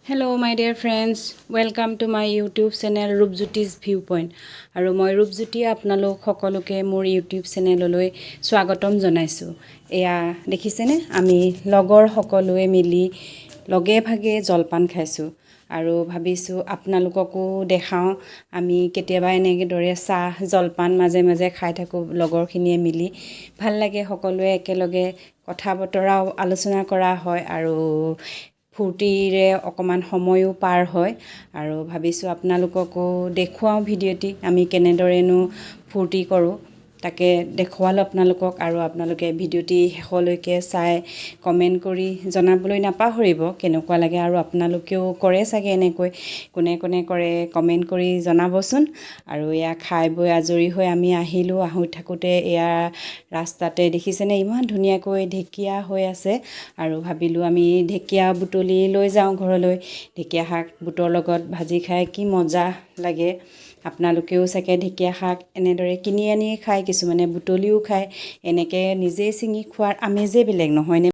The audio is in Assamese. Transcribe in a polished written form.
Hello my dear friends, welcome to my YouTube channel Rupjyoti's Viewpoint. আৰু মই ৰূপজ্যোতি আপোনালোক সকলোকে মোৰ YouTube চেনেললৈ স্বাগতম জনাইছো। এয়া দেখিছেনে আমি লগৰ সকলোৱে মিলি লগে ভাগে জলপান খাইছো আৰু ভাবিছো আপোনালোককো দেখাও আমি কেতিয়াবা এনেদৰে চাহ জলপান মাজে মাজে খাই থাকো লগৰখিনিয়ে মিলি ভাল লাগে সকলোৱে একেলগে কথা বতৰাও আলোচনা কৰা হয় আৰু ফূৰ্তিৰে অকমান সময়ও পাৰ হয় আৰু ভাবিছো আপোনালোককো দেখুৱাও ভিডিঅ'টি আমি কেনেদৰেনো ফূৰ্তি কৰোঁ তাকে দেখুৱালো আপোনালোকক আৰু আপোনালোকে ভিডিঅ'টি শেষলৈকে চাই কমেন্ট কৰি জনাবলৈ নাপাহৰিব কেনেকুৱা লাগে আৰু আপোনালোকেও কৰে চাগে এনেকৈ কোনে কোনে কৰে কমেন্ট কৰি জনাবচোন আৰু এয়া খাই বৈ আজৰি হৈ আমি আহিলো আহৈ থাকোতে এয়া ৰাস্তাতে দেখিছেনে ইমান ধুনীয়াকৈ ঢেকীয়া হৈ আছে আৰু ভাবিলো আমি ঢেকীয়া বুটলি লৈ যাওঁ ঘৰলৈ ঢেকীয়া শাক বুটৰ লগত ভাজি খাই কি মজা লাগে আপোনালোকেও চাগে ঢেকীয়া শাক এনেদৰে কিনি আনি খায় কিছুমানে বুটলিও খায় এনেকৈ নিজে ছিঙি খোৱাৰ আমেজেই বেলেগ নহয়নে